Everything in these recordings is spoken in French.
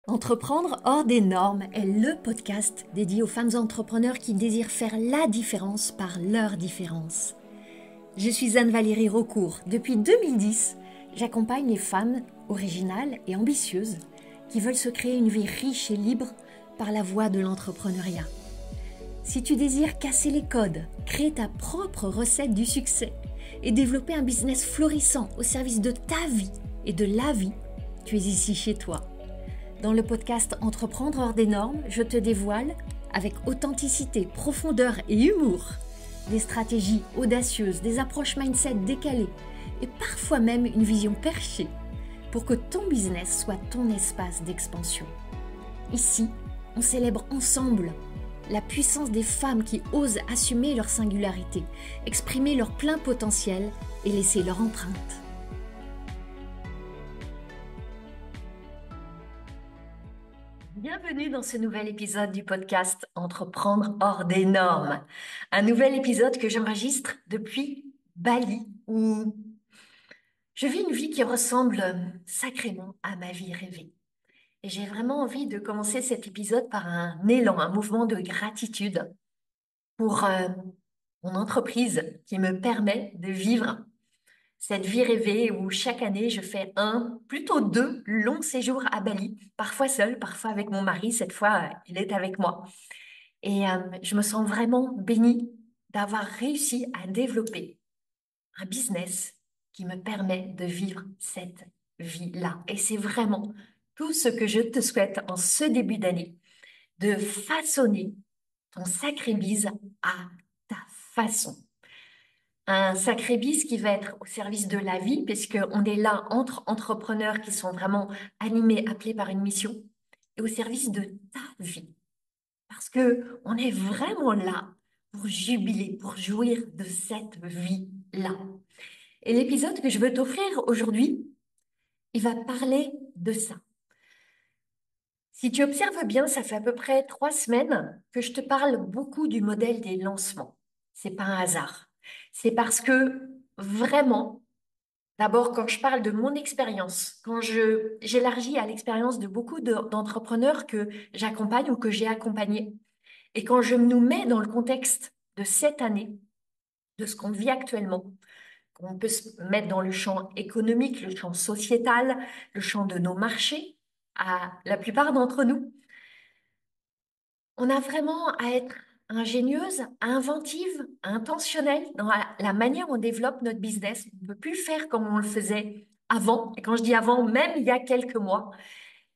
Entreprendre hors des normes est le podcast dédié aux femmes entrepreneurs qui désirent faire la différence par leur différence. Je suis Anne-Valérie Raucourt. Depuis 2010, j'accompagne les femmes originales et ambitieuses qui veulent se créer une vie riche et libre par la voie de l'entrepreneuriat. Si tu désires casser les codes, créer ta propre recette du succès et développer un business florissant au service de ta vie et de la vie, tu es ici chez toi. Dans le podcast Entreprendre hors des normes, je te dévoile, avec authenticité, profondeur et humour, des stratégies audacieuses, des approches mindset décalées et parfois même une vision perchée pour que ton business soit ton espace d'expansion. Ici, on célèbre ensemble la puissance des femmes qui osent assumer leur singularité, exprimer leur plein potentiel et laisser leur empreinte. Bienvenue dans ce nouvel épisode du podcast Entreprendre hors des normes. Un nouvel épisode que j'enregistre depuis Bali où je vis une vie qui ressemble sacrément à ma vie rêvée. Et j'ai vraiment envie de commencer cet épisode par un élan, un mouvement de gratitude pour mon entreprise qui me permet de vivre cette vie rêvée où chaque année je fais plutôt deux longs séjours à Bali, parfois seule, parfois avec mon mari. Cette fois, il est avec moi. Et je me sens vraiment bénie d'avoir réussi à développer un business qui me permet de vivre cette vie-là. Et c'est vraiment tout ce que je te souhaite en ce début d'année, de façonner ton sacré bise à ta façon. Un sacré bis qui va être au service de la vie, puisqu'on est là entre entrepreneurs qui sont vraiment animés, appelés par une mission, et au service de ta vie. Parce que on est vraiment là pour jubiler, pour jouir de cette vie-là. Et l'épisode que je veux t'offrir aujourd'hui, il va parler de ça. Si tu observes bien, ça fait à peu près 3 semaines que je te parle beaucoup du modèle des lancements. C'est pas un hasard. C'est parce que vraiment, d'abord, quand je parle de mon expérience, quand j'élargis à l'expérience de beaucoup d'entrepreneurs que j'accompagne ou que j'ai accompagnés, et quand je nous mets dans le contexte de cette année, de ce qu'on vit actuellement, qu'on peut se mettre dans le champ économique, le champ sociétal, le champ de nos marchés, à la plupart d'entre nous, on a vraiment à être ingénieuse, inventive, intentionnelle dans la manière dont on développe notre business. On ne peut plus le faire comme on le faisait avant. Et quand je dis avant, même il y a quelques mois.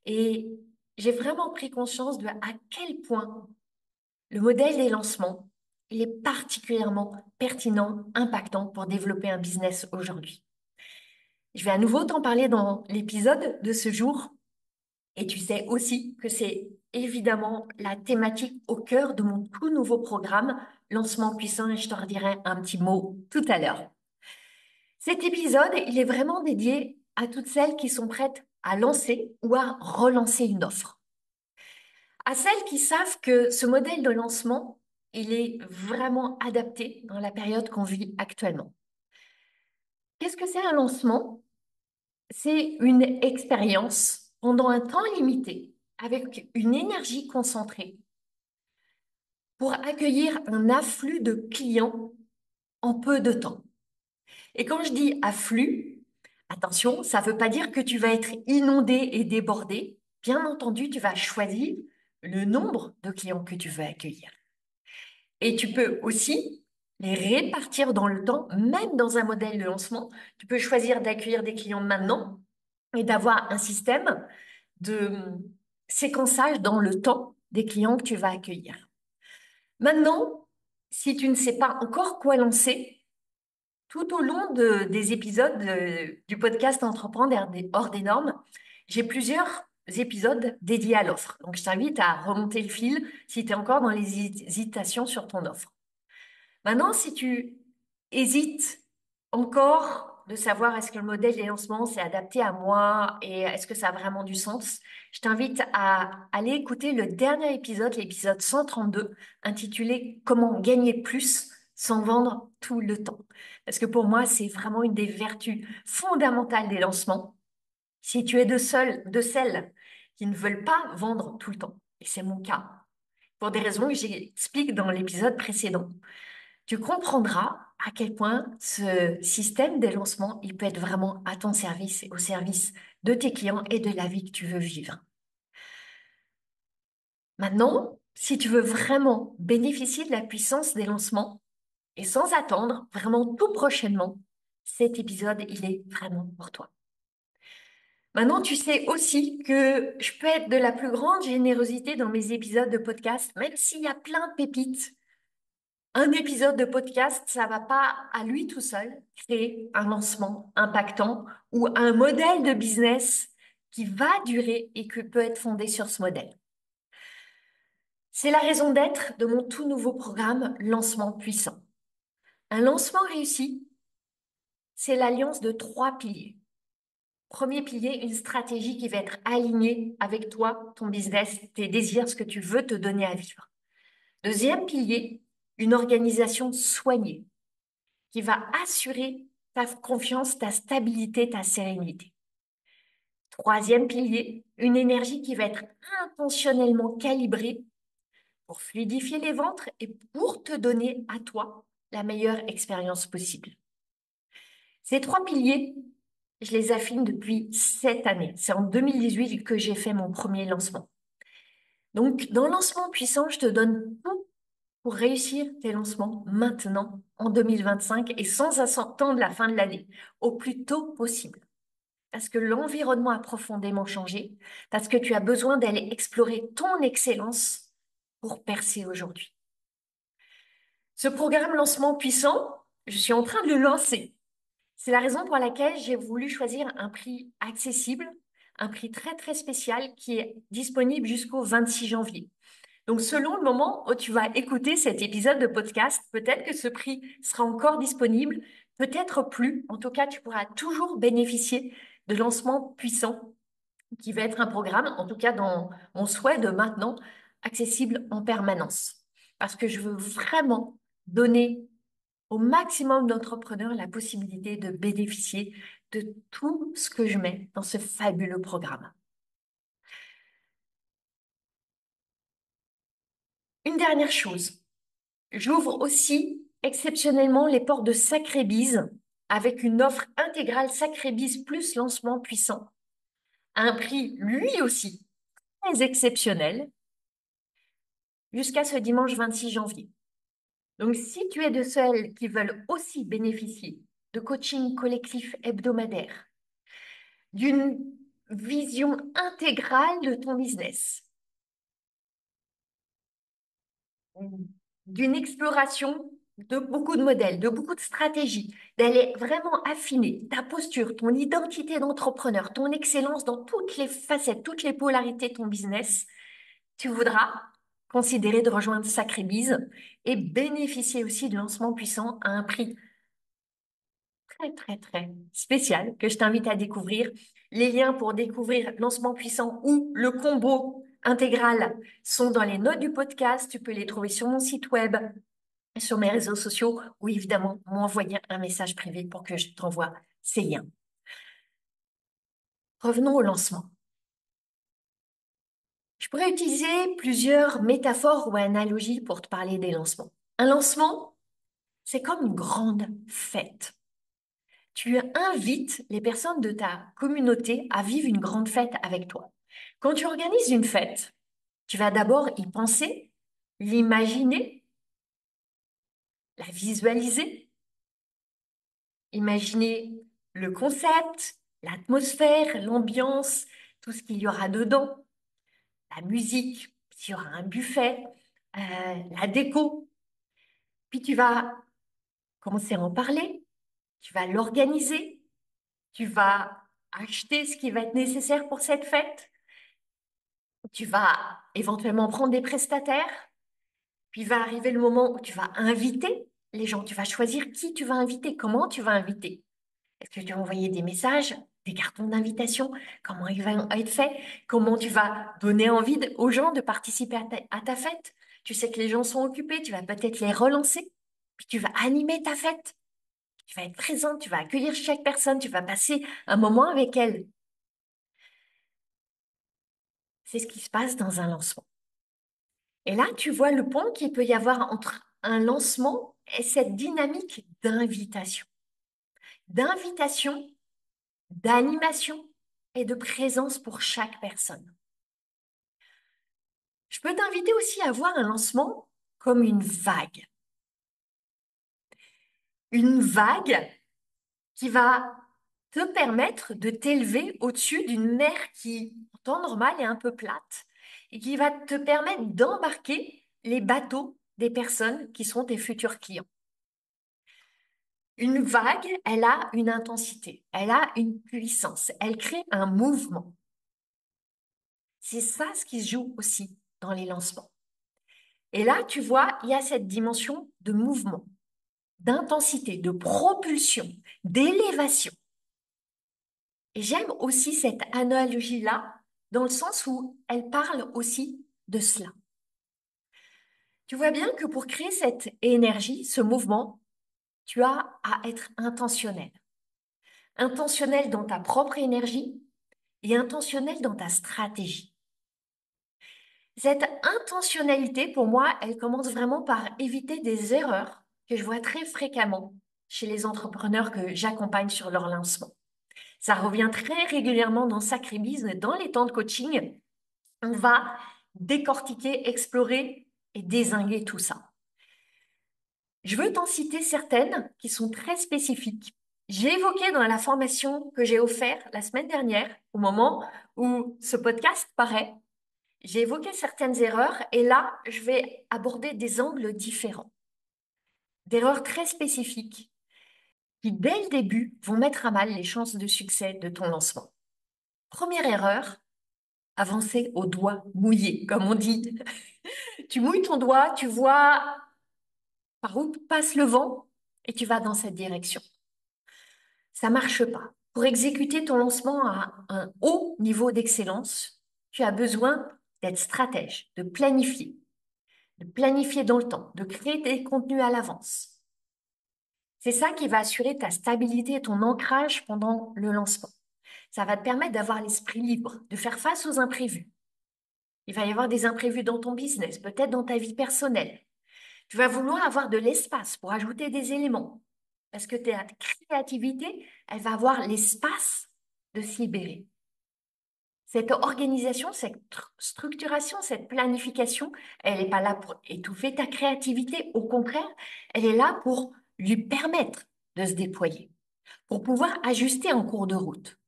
Et j'ai vraiment pris conscience de à quel point le modèle des lancements, il est particulièrement pertinent, impactant pour développer un business aujourd'hui. Je vais à nouveau t'en parler dans l'épisode de ce jour. Et tu sais aussi que c'est évidemment la thématique au cœur de mon tout nouveau programme, Lancement puissant, et je te redirai un petit mot tout à l'heure. Cet épisode, il est vraiment dédié à toutes celles qui sont prêtes à lancer ou à relancer une offre. À celles qui savent que ce modèle de lancement, il est vraiment adapté dans la période qu'on vit actuellement. Qu'est-ce que c'est un lancement? C'est une expérience pendant un temps limité, avec une énergie concentrée, pour accueillir un afflux de clients en peu de temps. Et quand je dis afflux, attention, ça ne veut pas dire que tu vas être inondé et débordé. Bien entendu, tu vas choisir le nombre de clients que tu veux accueillir. Et tu peux aussi les répartir dans le temps, même dans un modèle de lancement. Tu peux choisir d'accueillir des clients maintenant et d'avoir un système de séquençage dans le temps des clients que tu vas accueillir. Maintenant, si tu ne sais pas encore quoi lancer, tout au long des épisodes du podcast Entreprendre hors des normes, j'ai plusieurs épisodes dédiés à l'offre. Donc, je t'invite à remonter le fil si tu es encore dans les hésitations sur ton offre. Maintenant, si tu hésites encore de savoir est-ce que le modèle des lancements s'est adapté à moi et est-ce que ça a vraiment du sens, je t'invite à aller écouter le dernier épisode, l'épisode 132, intitulé Comment gagner plus sans vendre tout le temps. Parce que pour moi, c'est vraiment une des vertus fondamentales des lancements. Si tu es de celles qui ne veulent pas vendre tout le temps. Et c'est mon cas, pour des raisons que j'explique dans l'épisode précédent. Tu comprendras à quel point ce système des lancements, il peut être vraiment à ton service et au service de tes clients et de la vie que tu veux vivre. Maintenant, si tu veux vraiment bénéficier de la puissance des lancements et sans attendre, vraiment tout prochainement, cet épisode, il est vraiment pour toi. Maintenant, tu sais aussi que je peux être de la plus grande générosité dans mes épisodes de podcast, même s'il y a plein de pépites. Un épisode de podcast, ça va pas à lui tout seul créer un lancement impactant ou un modèle de business qui va durer et qui peut être fondé sur ce modèle. C'est la raison d'être de mon tout nouveau programme Lancement puissant. Un lancement réussi, c'est l'alliance de trois piliers. Premier pilier, une stratégie qui va être alignée avec toi, ton business, tes désirs, ce que tu veux te donner à vivre. Deuxième pilier, une organisation soignée qui va assurer ta confiance, ta stabilité, ta sérénité. Troisième pilier, une énergie qui va être intentionnellement calibrée pour fluidifier les ventres et pour te donner à toi la meilleure expérience possible. Ces trois piliers, je les affine depuis 7 années. C'est en 2018 que j'ai fait mon premier lancement. Donc, dans Lancement Puissant, je te donne tout pour réussir tes lancements maintenant, en 2025, et sans attendre la fin de l'année, au plus tôt possible. Parce que l'environnement a profondément changé, parce que tu as besoin d'aller explorer ton excellence pour percer aujourd'hui. Ce programme Lancement Puissant, je suis en train de le lancer. C'est la raison pour laquelle j'ai voulu choisir un prix accessible, un prix très très spécial qui est disponible jusqu'au 26 janvier. Donc selon le moment où tu vas écouter cet épisode de podcast, peut-être que ce prix sera encore disponible, peut-être plus. En tout cas, tu pourras toujours bénéficier de Lancement Puissant, qui va être un programme, en tout cas dans mon souhait de maintenant, accessible en permanence. Parce que je veux vraiment donner au maximum d'entrepreneurs la possibilité de bénéficier de tout ce que je mets dans ce fabuleux programme. Une dernière chose, j'ouvre aussi exceptionnellement les portes de Sacrébise avec une offre intégrale Sacrébise plus lancement puissant à un prix lui aussi très exceptionnel jusqu'à ce dimanche 26 janvier. Donc si tu es de celles qui veulent aussi bénéficier de coaching collectif hebdomadaire, d'une vision intégrale de ton business, d'une exploration de beaucoup de modèles, de beaucoup de stratégies, d'aller vraiment affiner ta posture, ton identité d'entrepreneur, ton excellence dans toutes les facettes, toutes les polarités de ton business, tu voudras considérer de rejoindre Sacrébise et bénéficier aussi de lancement puissant à un prix très, très, très spécial que je t'invite à découvrir. Les liens pour découvrir Lancement Puissant ou le combo intégral sont dans les notes du podcast. Tu peux les trouver sur mon site web, sur mes réseaux sociaux ou évidemment m'envoyer un message privé pour que je t'envoie ces liens. Revenons au lancement. Je pourrais utiliser plusieurs métaphores ou analogies pour te parler des lancements. Un lancement, c'est comme une grande fête. Tu invites les personnes de ta communauté à vivre une grande fête avec toi. Quand tu organises une fête, tu vas d'abord y penser, l'imaginer, la visualiser, imaginer le concept, l'atmosphère, l'ambiance, tout ce qu'il y aura dedans, la musique, s'il y aura un buffet, la déco. Puis tu vas commencer à en parler, tu vas l'organiser, tu vas acheter ce qui va être nécessaire pour cette fête. Tu vas éventuellement prendre des prestataires, puis va arriver le moment où tu vas inviter les gens. Tu vas choisir qui tu vas inviter, comment tu vas inviter. Est-ce que tu vas envoyer des messages, des cartons d'invitation? Comment ils vont être faits? Comment tu vas donner envie aux gens de participer à ta fête? Tu sais que les gens sont occupés, tu vas peut-être les relancer, puis tu vas animer ta fête. Tu vas être présente, tu vas accueillir chaque personne, tu vas passer un moment avec elle. c'est ce qui se passe dans un lancement. Et là, tu vois le pont qu'il peut y avoir entre un lancement et cette dynamique d'invitation. D'invitation, d'animation et de présence pour chaque personne. Je peux t'inviter aussi à voir un lancement comme une vague. Une vague qui va te permettre de t'élever au-dessus d'une mer qui, en temps normal, est un peu plate et qui va te permettre d'embarquer les bateaux des personnes qui sont tes futurs clients. Une vague, elle a une intensité, elle a une puissance, elle crée un mouvement. C'est ça ce qui se joue aussi dans les lancements. Et là, tu vois, il y a cette dimension de mouvement, d'intensité, de propulsion, d'élévation. Et j'aime aussi cette analogie-là, dans le sens où elle parle aussi de cela. Tu vois bien que pour créer cette énergie, ce mouvement, tu as à être intentionnel. Intentionnel dans ta propre énergie et intentionnel dans ta stratégie. Cette intentionnalité, pour moi, elle commence vraiment par éviter des erreurs que je vois très fréquemment chez les entrepreneurs que j'accompagne sur leur lancement. Ça revient très régulièrement dans Sacré Business, dans les temps de coaching. On va décortiquer, explorer et dézinguer tout ça. Je veux t'en citer certaines qui sont très spécifiques. J'ai évoqué dans la formation que j'ai offerte la semaine dernière, au moment où ce podcast paraît, j'ai évoqué certaines erreurs et là, je vais aborder des angles différents, d'erreurs très spécifiques qui, dès le début, vont mettre à mal les chances de succès de ton lancement. Première erreur, avancer au doigt mouillé, comme on dit. Tu mouilles ton doigt, tu vois par où passe le vent et tu vas dans cette direction. Ça marche pas. Pour exécuter ton lancement à un haut niveau d'excellence, tu as besoin d'être stratège, de planifier dans le temps, de créer des contenus à l'avance. C'est ça qui va assurer ta stabilité et ton ancrage pendant le lancement. Ça va te permettre d'avoir l'esprit libre, de faire face aux imprévus. Il va y avoir des imprévus dans ton business, peut-être dans ta vie personnelle. Tu vas vouloir avoir de l'espace pour ajouter des éléments. Parce que ta créativité, elle va avoir l'espace de se libérer. Cette organisation, cette structuration, cette planification, elle n'est pas là pour étouffer ta créativité. Au contraire, elle est là pour lui permettre de se déployer, pour pouvoir ajuster en cours de route,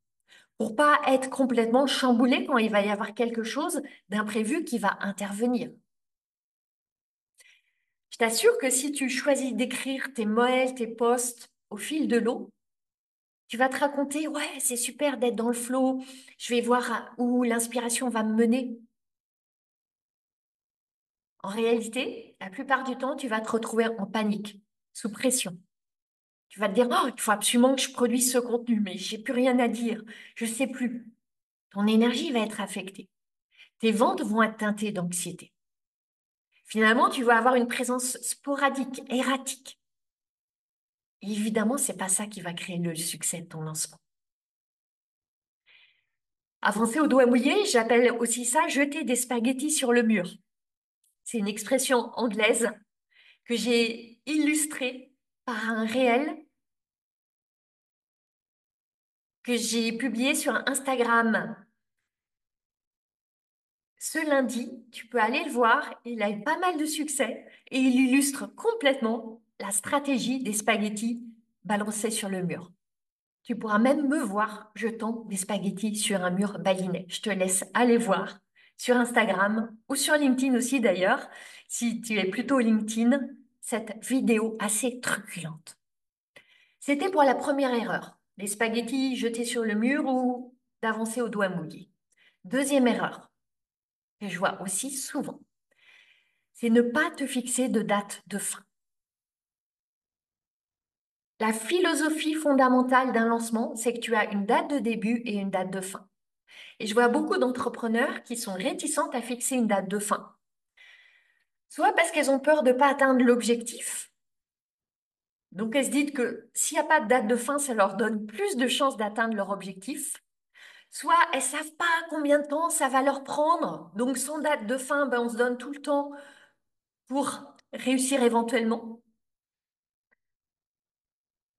pour pas être complètement chamboulé quand il va y avoir quelque chose d'imprévu qui va intervenir. Je t'assure que si tu choisis d'écrire tes mails, tes posts au fil de l'eau, tu vas te raconter, ouais, c'est super d'être dans le flow, je vais voir où l'inspiration va me mener. En réalité, la plupart du temps, tu vas te retrouver en panique, sous pression. Tu vas te dire, oh, il faut absolument que je produise ce contenu, mais j'ai plus rien à dire, je sais plus. Ton énergie va être affectée. Tes ventes vont être teintées d'anxiété. Finalement, tu vas avoir une présence sporadique, erratique. Et évidemment, c'est pas ça qui va créer le succès de ton lancement. Avancer au doigt mouillé, j'appelle aussi ça jeter des spaghettis sur le mur. C'est une expression anglaise que j'ai illustrée par un réel que j'ai publié sur Instagram ce lundi. Tu peux aller le voir, il a eu pas mal de succès et il illustre complètement la stratégie des spaghettis balancés sur le mur. Tu pourras même me voir jetant des spaghettis sur un mur balinais. Je te laisse aller voir sur Instagram ou sur LinkedIn aussi d'ailleurs, si tu es plutôt LinkedIn, cette vidéo assez truculente. C'était pour la première erreur, les spaghettis jetés sur le mur ou d'avancer au doigt mouillé. Deuxième erreur, que je vois aussi souvent, c'est ne pas te fixer de date de fin. La philosophie fondamentale d'un lancement, c'est que tu as une date de début et une date de fin. Et je vois beaucoup d'entrepreneurs qui sont réticentes à fixer une date de fin. Soit parce qu'elles ont peur de ne pas atteindre l'objectif. Donc elles se disent que s'il n'y a pas de date de fin, ça leur donne plus de chances d'atteindre leur objectif. soit elles savent pas combien de temps ça va leur prendre. Donc, sans date de fin, ben, on se donne tout le temps pour réussir éventuellement.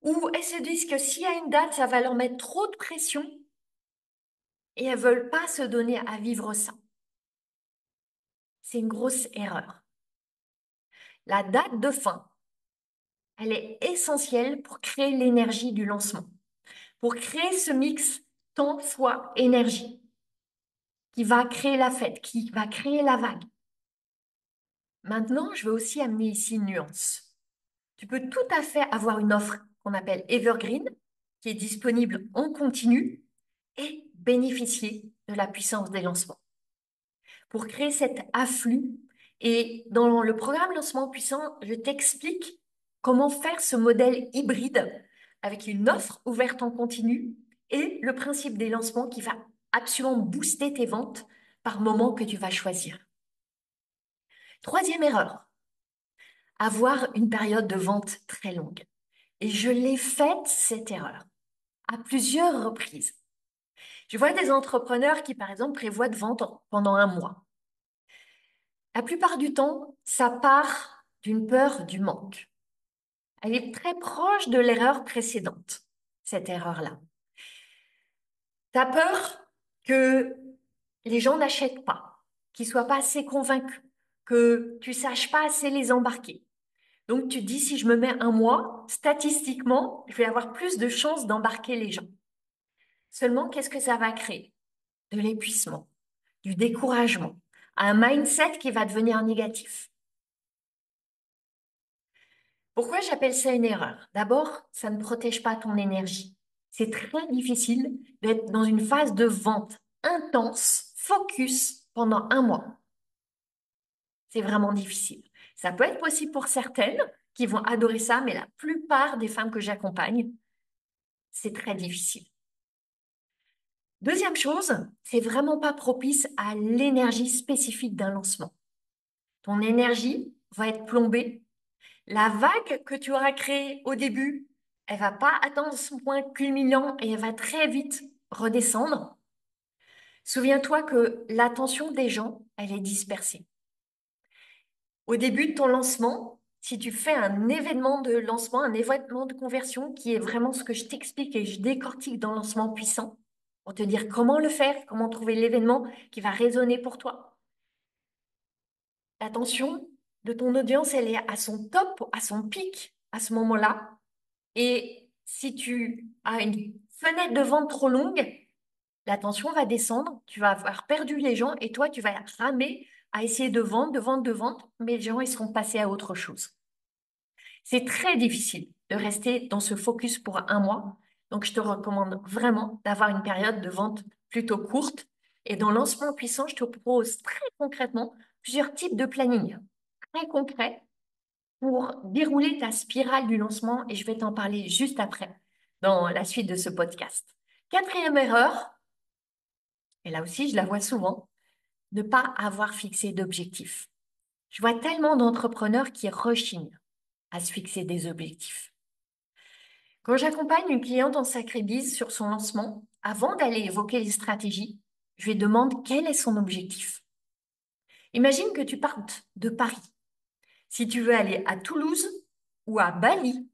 Ou elles se disent que s'il y a une date, ça va leur mettre trop de pression et elles veulent pas se donner à vivre ça. C'est une grosse erreur. La date de fin, elle est essentielle pour créer l'énergie du lancement, pour créer ce mix temps fois énergie qui va créer la fête, qui va créer la vague. Maintenant, je veux aussi amener ici une nuance. Tu peux tout à fait avoir une offre qu'on appelle Evergreen, qui est disponible en continu et bénéficier de la puissance des lancements. Pour créer cet afflux, et dans le programme Lancement Puissant, je t'explique comment faire ce modèle hybride avec une offre ouverte en continu et le principe des lancements qui va absolument booster tes ventes par moment que tu vas choisir. Troisième erreur, avoir une période de vente très longue. Et je l'ai faite, cette erreur, à plusieurs reprises. Je vois des entrepreneurs qui, par exemple, prévoient de vendre pendant un mois. La plupart du temps, ça part d'une peur du manque. Elle est très proche de l'erreur précédente, cette erreur-là. Tu as peur que les gens n'achètent pas, qu'ils soient pas assez convaincus, que tu saches pas assez les embarquer. Donc tu te dis, si je me mets un mois, statistiquement, je vais avoir plus de chances d'embarquer les gens. Seulement, qu'est-ce que ça va créer? De l'épuisement, du découragement, un mindset qui va devenir négatif. Pourquoi j'appelle ça une erreur? D'abord, ça ne protège pas ton énergie. C'est très difficile d'être dans une phase de vente intense, focus, pendant un mois. C'est vraiment difficile. Ça peut être possible pour certaines qui vont adorer ça, mais la plupart des femmes que j'accompagne, c'est très difficile. Deuxième chose, c'est vraiment pas propice à l'énergie spécifique d'un lancement. Ton énergie va être plombée. La vague que tu auras créée au début, elle va pas atteindre son point culminant et elle va très vite redescendre. Souviens-toi que l'attention des gens, elle est dispersée. Au début de ton lancement, si tu fais un événement de lancement, un événement de conversion, qui est vraiment ce que je t'explique et je décortique dans Lancement Puissant, pour te dire comment le faire, comment trouver l'événement qui va résonner pour toi. L'attention de ton audience, elle est à son top, à son pic à ce moment-là. Et si tu as une fenêtre de vente trop longue, l'attention va descendre, tu vas avoir perdu les gens et toi, tu vas ramer à essayer de vendre, de vendre, de vendre, mais les gens, ils seront passés à autre chose. C'est très difficile de rester dans ce focus pour un mois. Donc, je te recommande vraiment d'avoir une période de vente plutôt courte. Et dans Lancement Puissant, je te propose très concrètement plusieurs types de planning très concrets pour dérouler ta spirale du lancement. Et je vais t'en parler juste après dans la suite de ce podcast. Quatrième erreur, et là aussi, je la vois souvent, ne pas avoir fixé d'objectifs. Je vois tellement d'entrepreneurs qui rechignent à se fixer des objectifs. Quand j'accompagne une cliente en Sacré-Bise sur son lancement, avant d'aller évoquer les stratégies, je lui demande quel est son objectif. Imagine que tu partes de Paris. Si tu veux aller à Toulouse ou à Bali,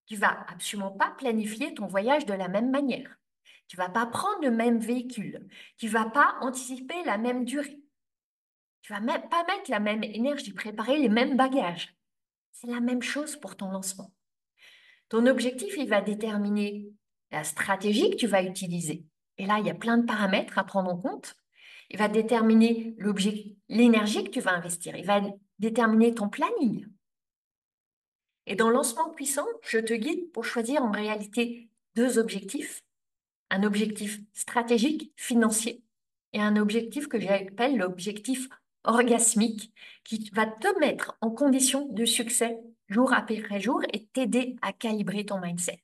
tu vas absolument pas planifier ton voyage de la même manière. Tu vas pas prendre le même véhicule. Tu vas pas anticiper la même durée. Tu vas même pas mettre la même énergie, préparer les mêmes bagages. C'est la même chose pour ton lancement. Ton objectif, il va déterminer la stratégie que tu vas utiliser. Et là, il y a plein de paramètres à prendre en compte. Il va déterminer l'énergie que tu vas investir. Il va déterminer ton planning. Et dans Lancement Puissant, je te guide pour choisir en réalité deux objectifs. Un objectif stratégique, financier, et un objectif que j'appelle l'objectif orgasmique, qui va te mettre en condition de succès jour après jour et t'aider à calibrer ton mindset.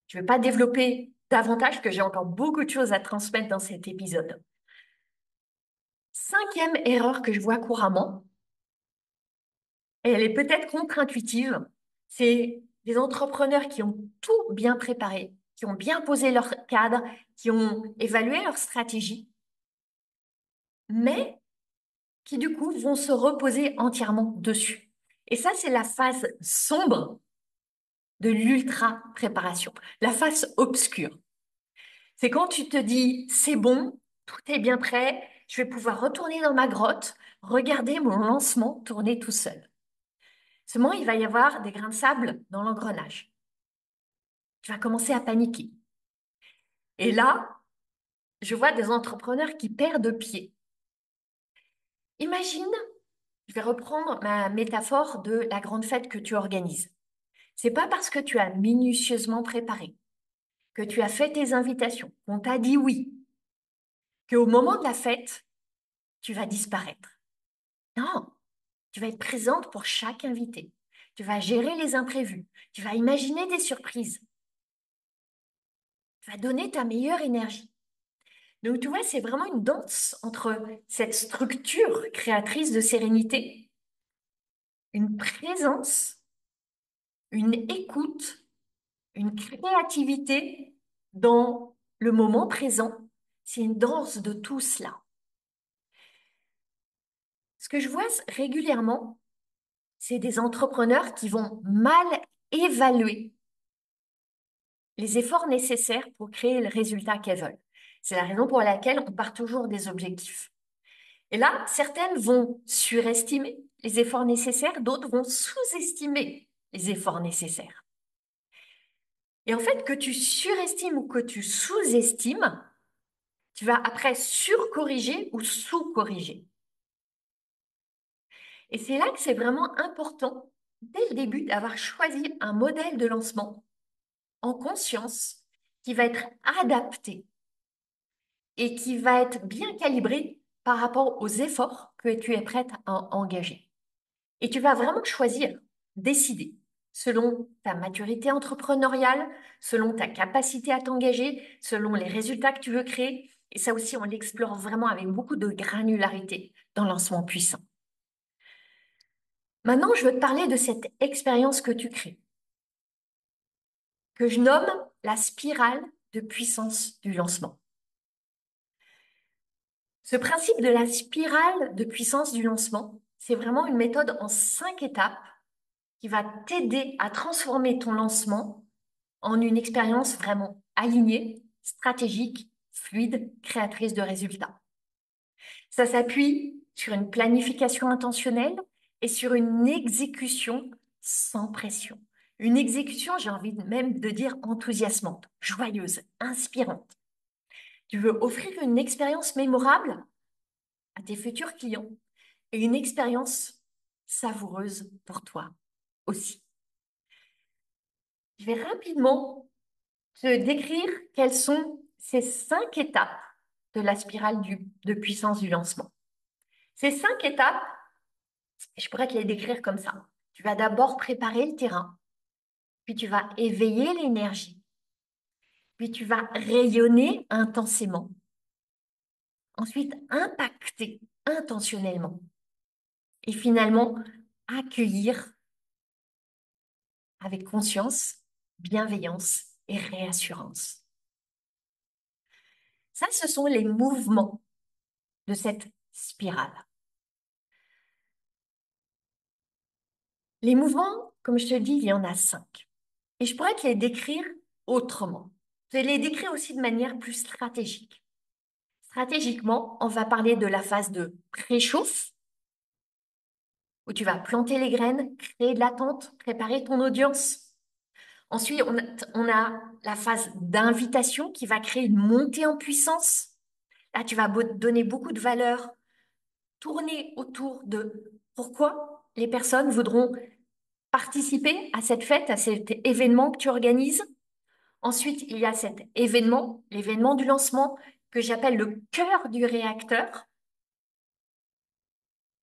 Je ne vais pas développer davantage, que j'ai encore beaucoup de choses à transmettre dans cet épisode. Cinquième erreur que je vois couramment, et elle est peut-être contre-intuitive, c'est des entrepreneurs qui ont tout bien préparé, qui ont bien posé leur cadre, qui ont évalué leur stratégie, mais qui du coup vont se reposer entièrement dessus. Et ça, c'est la phase sombre de l'ultra préparation, la phase obscure. C'est quand tu te dis, c'est bon, tout est bien prêt, je vais pouvoir retourner dans ma grotte, regarder mon lancement tourner tout seul. Seulement, il va y avoir des grains de sable dans l'engrenage. Tu vas commencer à paniquer. Et là, je vois des entrepreneurs qui perdent pied. Imagine, je vais reprendre ma métaphore de la grande fête que tu organises. C'est pas parce que tu as minutieusement préparé, que tu as fait tes invitations, qu'on t'a dit oui, qu'au moment de la fête, tu vas disparaître. Non, tu vas être présente pour chaque invité. Tu vas gérer les imprévus. Tu vas imaginer des surprises. Tu vas donner ta meilleure énergie. Donc, tu vois, c'est vraiment une danse entre cette structure créatrice de sérénité, une présence, une écoute, une créativité dans le moment présent. C'est une danse de tout cela. Ce que je vois régulièrement, c'est des entrepreneurs qui vont mal évaluer les efforts nécessaires pour créer le résultat qu'elles veulent. C'est la raison pour laquelle on part toujours des objectifs. Et là, certaines vont surestimer les efforts nécessaires, d'autres vont sous-estimer les efforts nécessaires. Et en fait, que tu surestimes ou que tu sous-estimes, tu vas après surcorriger ou sous-corriger. Et c'est là que c'est vraiment important, dès le début, d'avoir choisi un modèle de lancement en conscience qui va être adapté et qui va être bien calibré par rapport aux efforts que tu es prête à engager. Et tu vas vraiment choisir, décider, selon ta maturité entrepreneuriale, selon ta capacité à t'engager, selon les résultats que tu veux créer. Et ça aussi, on l'explore vraiment avec beaucoup de granularité dans Lancement Puissant. Maintenant, je veux te parler de cette expérience que tu crées, que je nomme la spirale de puissance du lancement. Ce principe de la spirale de puissance du lancement, c'est vraiment une méthode en 5 étapes qui va t'aider à transformer ton lancement en une expérience vraiment alignée, stratégique, fluide, créatrice de résultats. Ça s'appuie sur une planification intentionnelle et sur une exécution sans pression. Une exécution, j'ai envie même de dire enthousiasmante, joyeuse, inspirante. Tu veux offrir une expérience mémorable à tes futurs clients et une expérience savoureuse pour toi aussi. Je vais rapidement te décrire quelles sont ces 5 étapes de la spirale de puissance du lancement. Ces 5 étapes, je pourrais te les décrire comme ça. Tu vas d'abord préparer le terrain, puis tu vas éveiller l'énergie, puis tu vas rayonner intensément, ensuite impacter intentionnellement, et finalement accueillir avec conscience, bienveillance et réassurance. Ça, ce sont les mouvements de cette spirale. Les mouvements, comme je te le dis, il y en a 5. Et je pourrais te les décrire autrement. Je vais les décrire aussi de manière plus stratégique. Stratégiquement, on va parler de la phase de préchauffe, où tu vas planter les graines, créer de l'attente, préparer ton audience. Ensuite, on a la phase d'invitation qui va créer une montée en puissance. Là, tu vas donner beaucoup de valeur, tourner autour de pourquoi les personnes voudront participer à cette fête, à cet événement que tu organises. Ensuite, il y a cet événement, l'événement du lancement, que j'appelle le cœur du réacteur.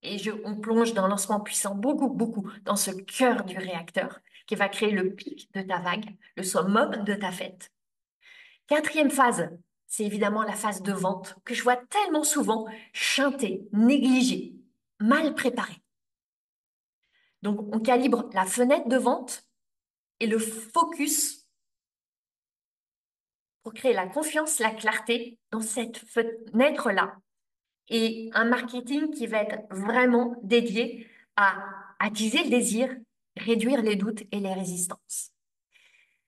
Et on plonge dans le lancement puissant beaucoup, beaucoup dans ce cœur du réacteur qui va créer le pic de ta vague, le summum de ta fête. Quatrième phase, c'est évidemment la phase de vente que je vois tellement souvent chantée, négligée, mal préparée. Donc, on calibre la fenêtre de vente et le focus pour créer la confiance, la clarté dans cette fenêtre-là et un marketing qui va être vraiment dédié à attiser le désir, réduire les doutes et les résistances.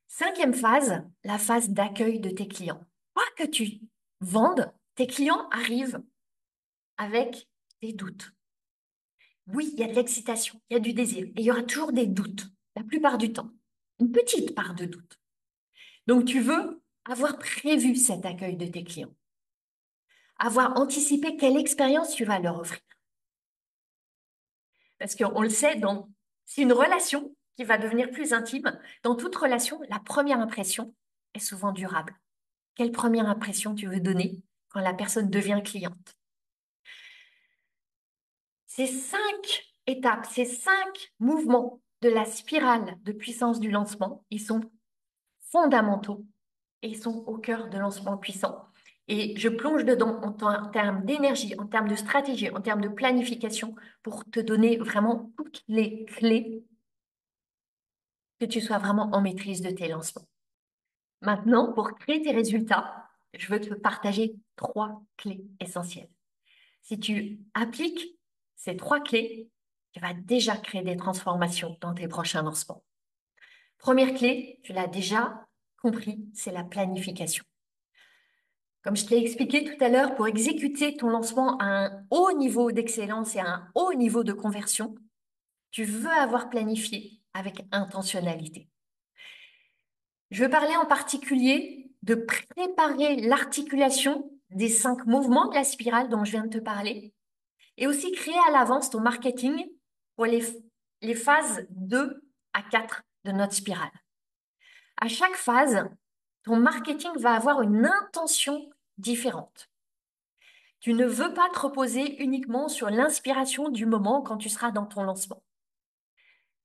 Cinquième phase, la phase d'accueil de tes clients. Quoi que tu vendes, tes clients arrivent avec des doutes. Oui, il y a de l'excitation, il y a du désir, et il y aura toujours des doutes, la plupart du temps. Une petite part de doute. Donc, tu veux avoir prévu cet accueil de tes clients, avoir anticipé quelle expérience tu vas leur offrir. Parce qu'on le sait, c'est une relation qui va devenir plus intime. Dans toute relation, la première impression est souvent durable. Quelle première impression tu veux donner quand la personne devient cliente? Ces 5 étapes, ces 5 mouvements de la spirale de puissance du lancement, ils sont fondamentaux et ils sont au cœur de lancement puissant. Et je plonge dedans en termes d'énergie, en termes de stratégie, en termes de planification pour te donner vraiment toutes les clés que tu sois vraiment en maîtrise de tes lancements. Maintenant, pour créer tes résultats, je veux te partager 3 clés essentielles. Si tu appliques ces 3 clés, tu vas déjà créer des transformations dans tes prochains lancements. Première clé, tu l'as déjà compris, c'est la planification. Comme je te l'ai expliqué tout à l'heure, pour exécuter ton lancement à un haut niveau d'excellence et à un haut niveau de conversion, tu veux avoir planifié avec intentionnalité. Je veux parler en particulier de préparer l'articulation des 5 mouvements de la spirale dont je viens de te parler et aussi créer à l'avance ton marketing pour les phases 2 à 4 de notre spirale. À chaque phase, ton marketing va avoir une intention différente. Tu ne veux pas te reposer uniquement sur l'inspiration du moment quand tu seras dans ton lancement.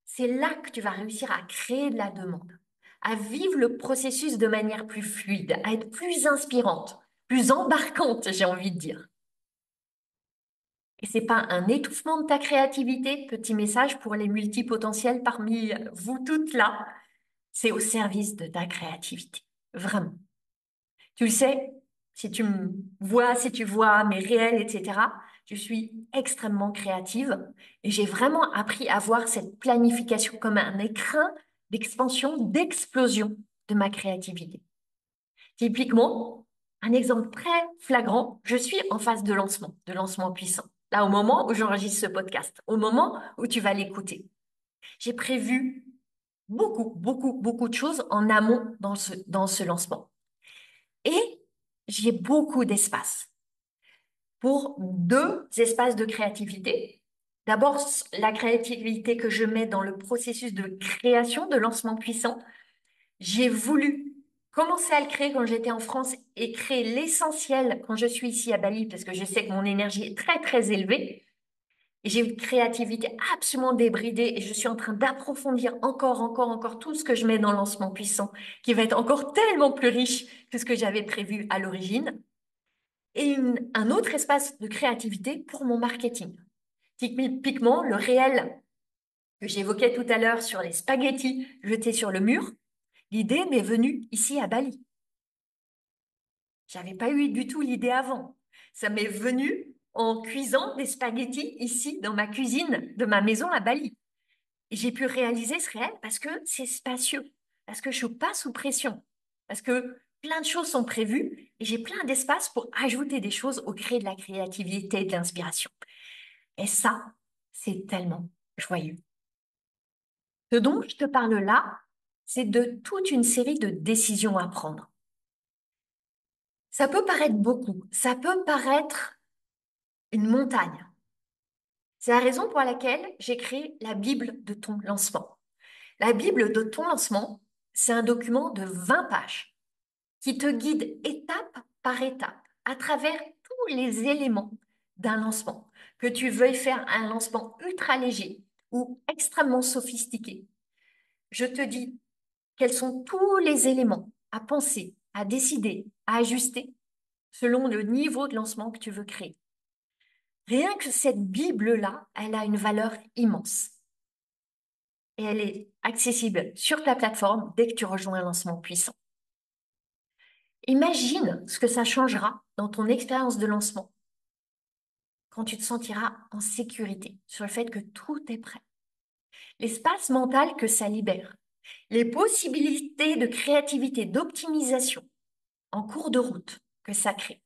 C'est là que tu vas réussir à créer de la demande, à vivre le processus de manière plus fluide, à être plus inspirante, plus embarquante, j'ai envie de dire. Et c'est pas un étouffement de ta créativité, petit message pour les multipotentiels parmi vous toutes là, c'est au service de ta créativité, vraiment. Tu le sais, si tu me vois, si tu vois mes réels, etc., je suis extrêmement créative et j'ai vraiment appris à voir cette planification comme un écrin d'expansion, d'explosion de ma créativité. Typiquement, un exemple très flagrant, je suis en phase de lancement puissant. Là, au moment où j'enregistre ce podcast, au moment où tu vas l'écouter, j'ai prévu beaucoup, beaucoup, beaucoup de choses en amont dans ce lancement. Et j'ai beaucoup d'espace pour 2 espaces de créativité. D'abord, la créativité que je mets dans le processus de création de lancement puissant. J'ai voulu commencer à le créer quand j'étais en France et créer l'essentiel quand je suis ici à Bali parce que je sais que mon énergie est très, très élevée. Et j'ai une créativité absolument débridée et je suis en train d'approfondir encore, encore, encore tout ce que je mets dans le lancement puissant qui va être encore tellement plus riche que ce que j'avais prévu à l'origine et un autre espace de créativité pour mon marketing. Typiquement, le réel que j'évoquais tout à l'heure sur les spaghettis jetés sur le mur, l'idée m'est venue ici à Bali. J'avais pas eu du tout l'idée avant. Ça m'est venu en cuisant des spaghettis ici dans ma cuisine de ma maison à Bali. Et j'ai pu réaliser ce réel parce que c'est spacieux, parce que je suis pas sous pression, parce que plein de choses sont prévues et j'ai plein d'espace pour ajouter des choses au gré de la créativité et de l'inspiration. Et ça, c'est tellement joyeux. Ce dont je te parle là, c'est de toute une série de décisions à prendre. Ça peut paraître beaucoup, ça peut paraître une montagne. C'est la raison pour laquelle j'ai créé la Bible de ton lancement. La Bible de ton lancement, c'est un document de 20 pages qui te guide étape par étape à travers tous les éléments d'un lancement. Que tu veuilles faire un lancement ultra léger ou extrêmement sophistiqué. Je te dis quels sont tous les éléments à penser, à décider, à ajuster selon le niveau de lancement que tu veux créer. Rien que cette Bible-là, elle a une valeur immense. Et elle est accessible sur ta plateforme dès que tu rejoins un lancement puissant. Imagine ce que ça changera dans ton expérience de lancement quand tu te sentiras en sécurité sur le fait que tout est prêt. L'espace mental que ça libère, les possibilités de créativité, d'optimisation en cours de route que ça crée,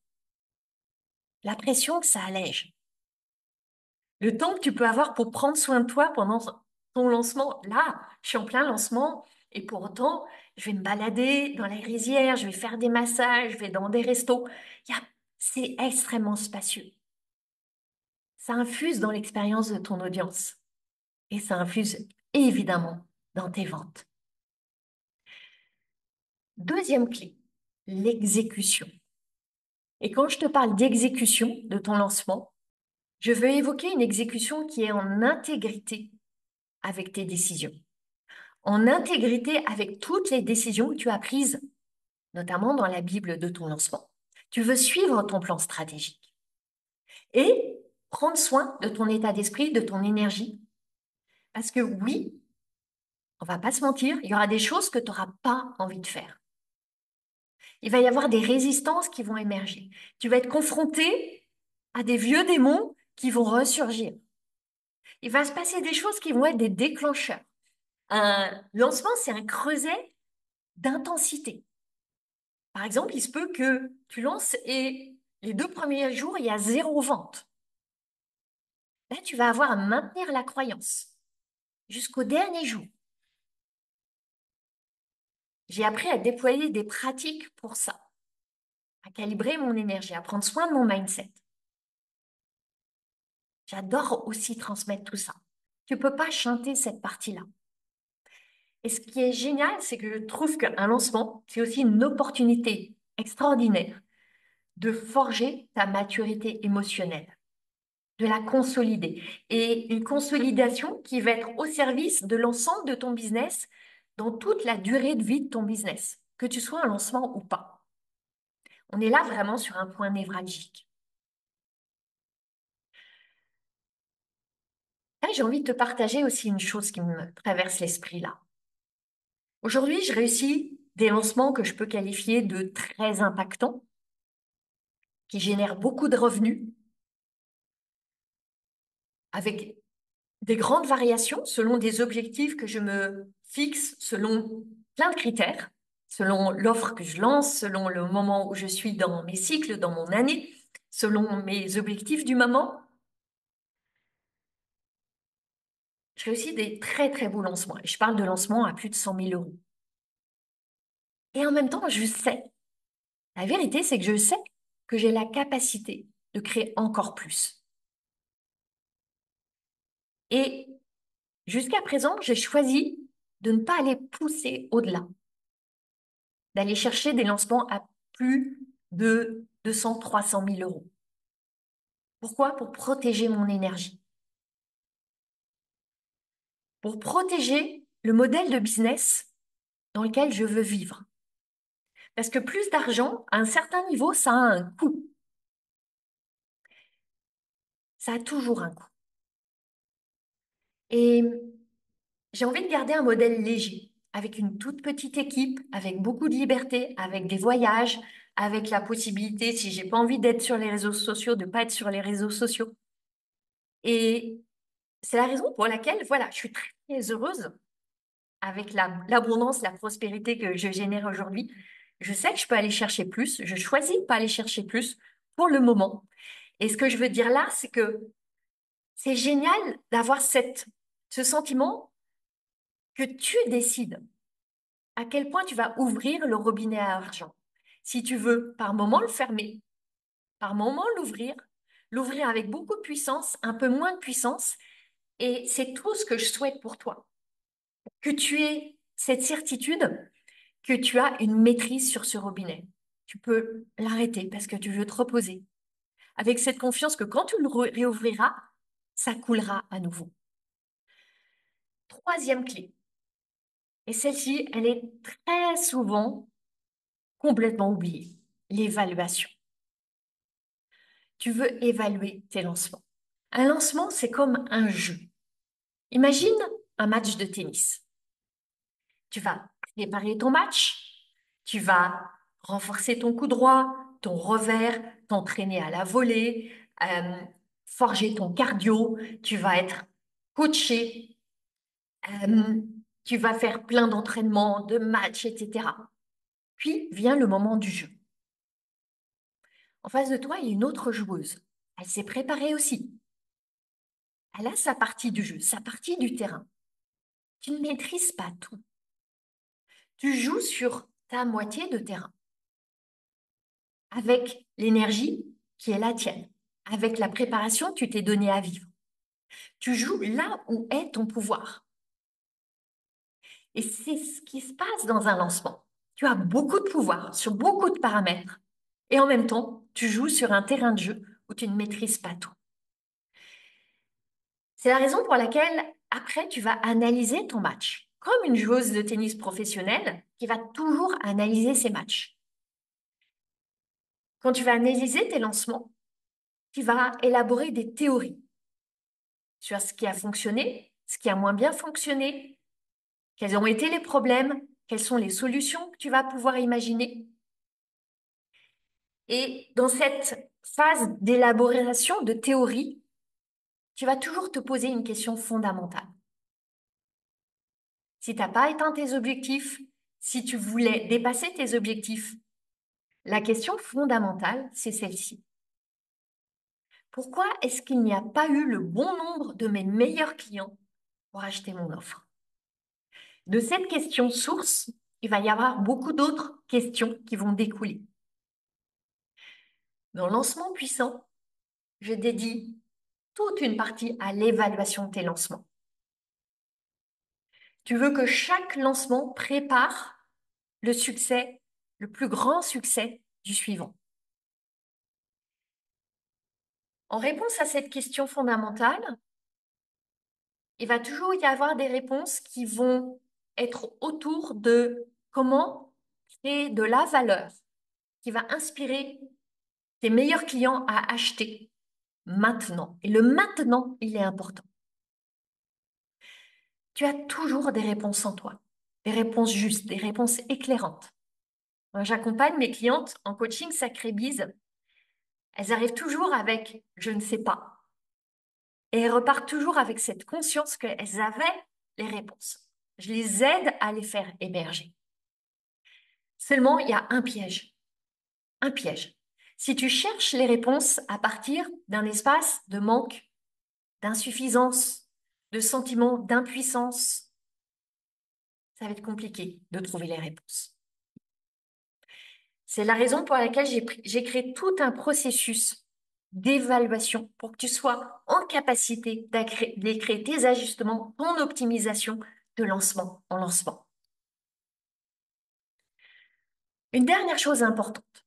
la pression que ça allège, le temps que tu peux avoir pour prendre soin de toi pendant ton lancement. Là, je suis en plein lancement et pour autant, je vais me balader dans les rizières, je vais faire des massages, je vais dans des restos. C'est extrêmement spacieux. Ça infuse dans l'expérience de ton audience et ça infuse évidemment dans tes ventes. Deuxième clé, l'exécution. Et quand je te parle d'exécution de ton lancement, je veux évoquer une exécution qui est en intégrité avec tes décisions, en intégrité avec toutes les décisions que tu as prises, notamment dans la Bible de ton lancement. Tu veux suivre ton plan stratégique et prendre soin de ton état d'esprit, de ton énergie. Parce que oui, on va pas se mentir, il y aura des choses que tu n'auras pas envie de faire. Il va y avoir des résistances qui vont émerger. Tu vas être confronté à des vieux démons qui vont ressurgir. Il va se passer des choses qui vont être des déclencheurs. Un lancement, c'est un creuset d'intensité. Par exemple, il se peut que tu lances et les 2 premiers jours, il y a 0 vente. Là, tu vas avoir à maintenir la croyance jusqu'au dernier jour. J'ai appris à déployer des pratiques pour ça, à calibrer mon énergie, à prendre soin de mon mindset. J'adore aussi transmettre tout ça. Tu peux pas chanter cette partie-là. Et ce qui est génial, c'est que je trouve qu'un lancement, c'est aussi une opportunité extraordinaire de forger ta maturité émotionnelle, de la consolider. Et une consolidation qui va être au service de l'ensemble de ton business dans toute la durée de vie de ton business, que tu sois un lancement ou pas. On est là vraiment sur un point névralgique. Là, j'ai envie de te partager aussi une chose qui me traverse l'esprit là. Aujourd'hui, je réussis des lancements que je peux qualifier de très impactants, qui génèrent beaucoup de revenus, avec des grandes variations selon des objectifs que je me fixe, selon plein de critères, selon l'offre que je lance, selon le moment où je suis dans mes cycles, dans mon année, selon mes objectifs du moment. Je réussis des très très beaux lancements. Et je parle de lancements à plus de 100 000 euros. Et en même temps, je sais, la vérité, c'est que je sais que j'ai la capacité de créer encore plus. Et jusqu'à présent, j'ai choisi de ne pas aller pousser au-delà, d'aller chercher des lancements à plus de 200, 300 000 euros. Pourquoi? Pour protéger mon énergie, pour protéger le modèle de business dans lequel je veux vivre. Parce que plus d'argent, à un certain niveau, ça a un coût. Ça a toujours un coût. Et j'ai envie de garder un modèle léger, avec une toute petite équipe, avec beaucoup de liberté, avec des voyages, avec la possibilité, si j'ai pas envie d'être sur les réseaux sociaux, de pas être sur les réseaux sociaux. Et c'est la raison pour laquelle, voilà, je suis très heureuse avec l'abondance, la prospérité que je génère aujourd'hui. Je sais que je peux aller chercher plus. Je choisis de pas aller chercher plus pour le moment. Et ce que je veux dire là, c'est que c'est génial d'avoir ce sentiment que tu décides à quel point tu vas ouvrir le robinet à argent. Si tu veux par moment le fermer, par moment l'ouvrir avec beaucoup de puissance, un peu moins de puissance. Et c'est tout ce que je souhaite pour toi. Que tu aies cette certitude que tu as une maîtrise sur ce robinet. Tu peux l'arrêter parce que tu veux te reposer. Avec cette confiance que quand tu le réouvriras, ça coulera à nouveau. Troisième clé. Et celle-ci, elle est très souvent complètement oubliée. L'évaluation. Tu veux évaluer tes lancements. Un lancement, c'est comme un jeu. Imagine un match de tennis. Tu vas préparer ton match, tu vas renforcer ton coup droit, ton revers, t'entraîner à la volée, euh, forger ton cardio, tu vas être coaché, euh, tu vas faire plein d'entraînements, de matchs, etc. Puis vient le moment du jeu. En face de toi, il y a une autre joueuse. Elle s'est préparée aussi. Elle a sa partie du jeu, sa partie du terrain. Tu ne maîtrises pas tout. Tu joues sur ta moitié de terrain avec l'énergie qui est la tienne, avec la préparation que tu t'es donnée à vivre. Tu joues là où est ton pouvoir. Et c'est ce qui se passe dans un lancement. Tu as beaucoup de pouvoir sur beaucoup de paramètres. Et en même temps, tu joues sur un terrain de jeu où tu ne maîtrises pas tout. C'est la raison pour laquelle, après, tu vas analyser ton match, comme une joueuse de tennis professionnelle qui va toujours analyser ses matchs. Quand tu vas analyser tes lancements, tu vas élaborer des théories sur ce qui a fonctionné, ce qui a moins bien fonctionné, quels ont été les problèmes, quelles sont les solutions que tu vas pouvoir imaginer. Et dans cette phase d'élaboration de théorie, tu vas toujours te poser une question fondamentale. Si tu n'as pas atteint tes objectifs, si tu voulais dépasser tes objectifs, la question fondamentale, c'est celle-ci. Pourquoi est-ce qu'il n'y a pas eu le bon nombre de mes meilleurs clients pour acheter mon offre? De cette question source, il va y avoir beaucoup d'autres questions qui vont découler. Dans Lancement puissant, je dédie toute une partie à l'évaluation de tes lancements. Tu veux que chaque lancement prépare le succès, le plus grand succès du suivant. En réponse à cette question fondamentale, il va toujours y avoir des réponses qui vont être autour de comment créer de la valeur qui va inspirer tes meilleurs clients à acheter maintenant. Et le maintenant, il est important. Tu as toujours des réponses en toi, des réponses justes, des réponses éclairantes. Moi, j'accompagne mes clientes en coaching Sacré Bise. Elles arrivent toujours avec je ne sais pas. Et elles repartent toujours avec cette conscience qu'elles avaient les réponses. Je les aide à les faire émerger. Seulement, il y a un piège. Un piège. Si tu cherches les réponses à partir d'un espace de manque, d'insuffisance, de sentiment d'impuissance, ça va être compliqué de trouver les réponses. C'est la raison pour laquelle j'ai créé tout un processus d'évaluation pour que tu sois en capacité d'écrire tes ajustements, ton optimisation de lancement en lancement. Une dernière chose importante,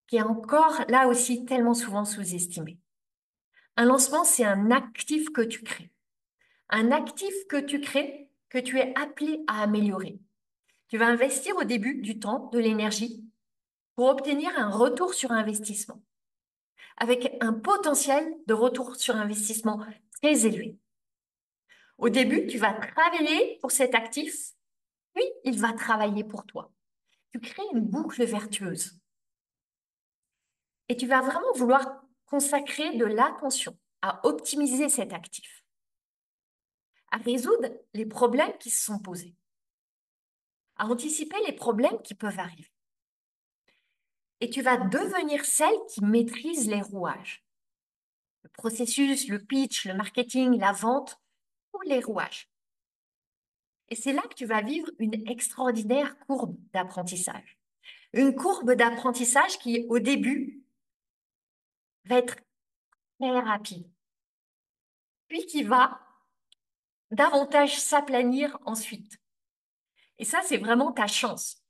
qui est encore là aussi tellement souvent sous-estimée. Un lancement, c'est un actif que tu crées. Un actif que tu crées, que tu es appelé à améliorer. Tu vas investir au début du temps, de l'énergie, pour obtenir un retour sur investissement, avec un potentiel de retour sur investissement très élevé. Au début, tu vas travailler pour cet actif, puis il va travailler pour toi. Tu crées une boucle vertueuse. Et tu vas vraiment vouloir consacrer de l'attention à optimiser cet actif, à résoudre les problèmes qui se sont posés, à anticiper les problèmes qui peuvent arriver. Et tu vas devenir celle qui maîtrise les rouages. Le processus, le pitch, le marketing, la vente, tous les rouages. Et c'est là que tu vas vivre une extraordinaire courbe d'apprentissage. Une courbe d'apprentissage qui, au début, va être très rapide, puis qui va davantage s'aplanir ensuite. Et ça, c'est vraiment ta chance.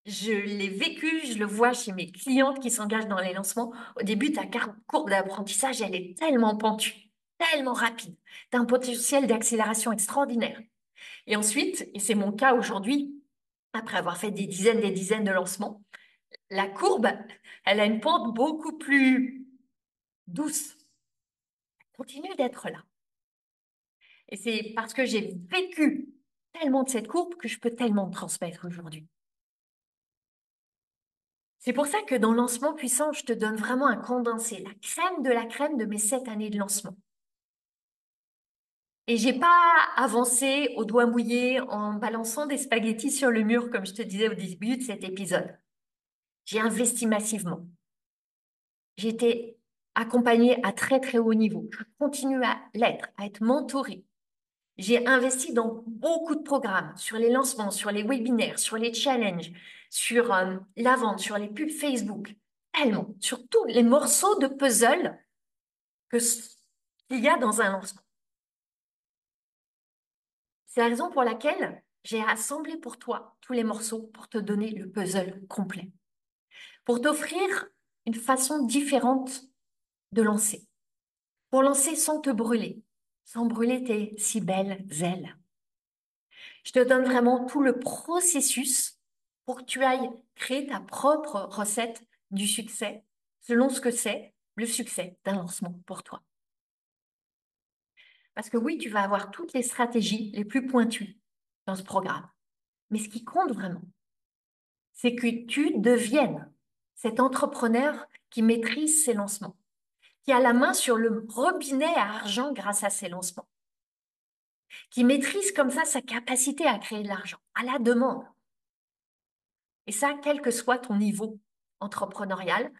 Je l'ai vécu, je le vois chez mes clientes qui s'engagent dans les lancements. Au début, ta courbe d'apprentissage, elle est tellement pentue, tellement rapide. Tu as un potentiel d'accélération extraordinaire. Et ensuite, et c'est mon cas aujourd'hui, après avoir fait des dizaines de lancements, la courbe, elle a une pente beaucoup plus douce. Elle continue d'être là. Et c'est parce que j'ai vécu tellement de cette courbe que je peux tellement transmettre aujourd'hui. C'est pour ça que dans Lancement Puissant, je te donne vraiment un condensé, la crème de mes 7 années de lancement. Et j'ai pas avancé au doigt mouillé en balançant des spaghettis sur le mur, comme je te disais au début de cet épisode. J'ai investi massivement. J'ai été accompagnée à très très haut niveau. Je continue à l'être, à être mentorée. J'ai investi dans beaucoup de programmes, sur les lancements, sur les webinaires, sur les challenges, sur la vente, sur les pubs Facebook, tellement, sur tous les morceaux de puzzle qu'il y a dans un lancement. C'est la raison pour laquelle j'ai assemblé pour toi tous les morceaux pour te donner le puzzle complet, pour t'offrir une façon différente de lancer, pour lancer sans te brûler, sans brûler tes si belles ailes. Je te donne vraiment tout le processus pour que tu ailles créer ta propre recette du succès, selon ce que c'est le succès d'un lancement pour toi. Parce que oui, tu vas avoir toutes les stratégies les plus pointues dans ce programme. Mais ce qui compte vraiment, c'est que tu deviennes cet entrepreneur qui maîtrise ses lancements, qui a la main sur le robinet à argent grâce à ses lancements, qui maîtrise comme ça sa capacité à créer de l'argent, à la demande. Et ça, quel que soit ton niveau entrepreneurial,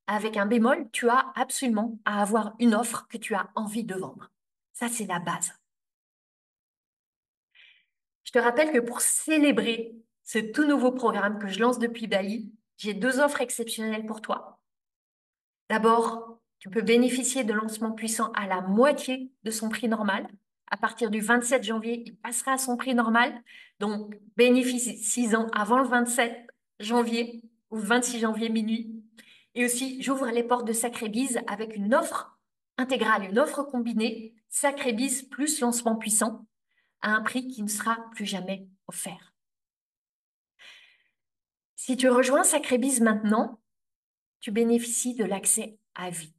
avec un bémol, tu as absolument à avoir une offre que tu as envie de vendre. Ça, c'est la base. Je te rappelle que pour célébrer ce tout nouveau programme que je lance depuis Bali, j'ai 2 offres exceptionnelles pour toi. D'abord, tu peux bénéficier de Lancement Puissant à la moitié de son prix normal. À partir du 27 janvier, il passera à son prix normal. Donc, bénéficie-en avant le 27 janvier ou 26 janvier minuit. Et aussi, j'ouvre les portes de Sacrébise avec une offre intégrale, une offre combinée, Sacrébise plus Lancement Puissant, à un prix qui ne sera plus jamais offert. Si tu rejoins Sacrébise maintenant, tu bénéficies de l'accès à vie.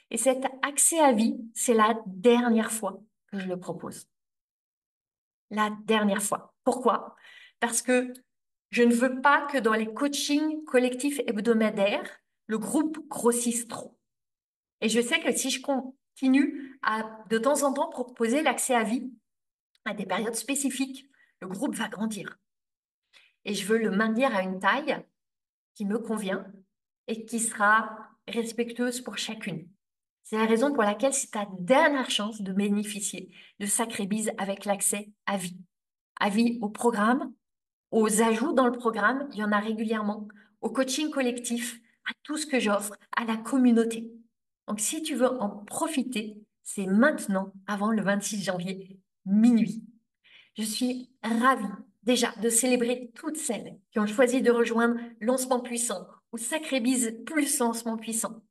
Et cet accès à vie, c'est la dernière fois que je le propose. La dernière fois. Pourquoi? Parce que je ne veux pas que dans les coachings collectifs hebdomadaires, le groupe grossisse trop. Et je sais que si je continue à de temps en temps proposer l'accès à vie à des périodes spécifiques, le groupe va grandir. Et je veux le maintenir à une taille qui me convient et qui sera respectueuse pour chacune. C'est la raison pour laquelle c'est ta dernière chance de bénéficier de Sacrébise avec l'accès à vie. À vie au programme, aux ajouts dans le programme, il y en a régulièrement, au coaching collectif, à tout ce que j'offre, à la communauté. Donc si tu veux en profiter, c'est maintenant, avant le 26 janvier, minuit. Je suis ravie déjà de célébrer toutes celles qui ont choisi de rejoindre Lancement Puissant ou Sacrébise plus Lancement Puissant.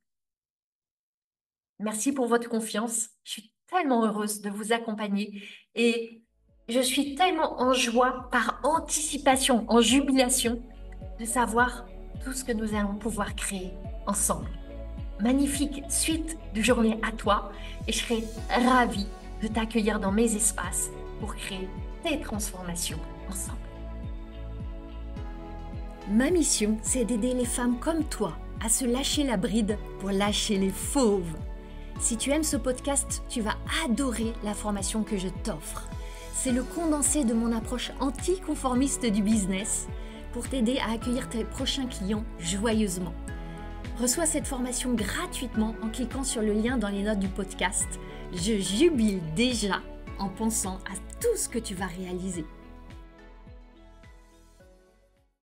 Merci pour votre confiance. Je suis tellement heureuse de vous accompagner et je suis tellement en joie, par anticipation, en jubilation, de savoir tout ce que nous allons pouvoir créer ensemble. Magnifique suite de journée à toi et je serai ravie de t'accueillir dans mes espaces pour créer tes transformations ensemble. Ma mission, c'est d'aider les femmes comme toi à se lâcher la bride pour lâcher les fauves. Si tu aimes ce podcast, tu vas adorer la formation que je t'offre. C'est le condensé de mon approche anticonformiste du business pour t'aider à accueillir tes prochains clients joyeusement. Reçois cette formation gratuitement en cliquant sur le lien dans les notes du podcast. Je jubile déjà en pensant à tout ce que tu vas réaliser.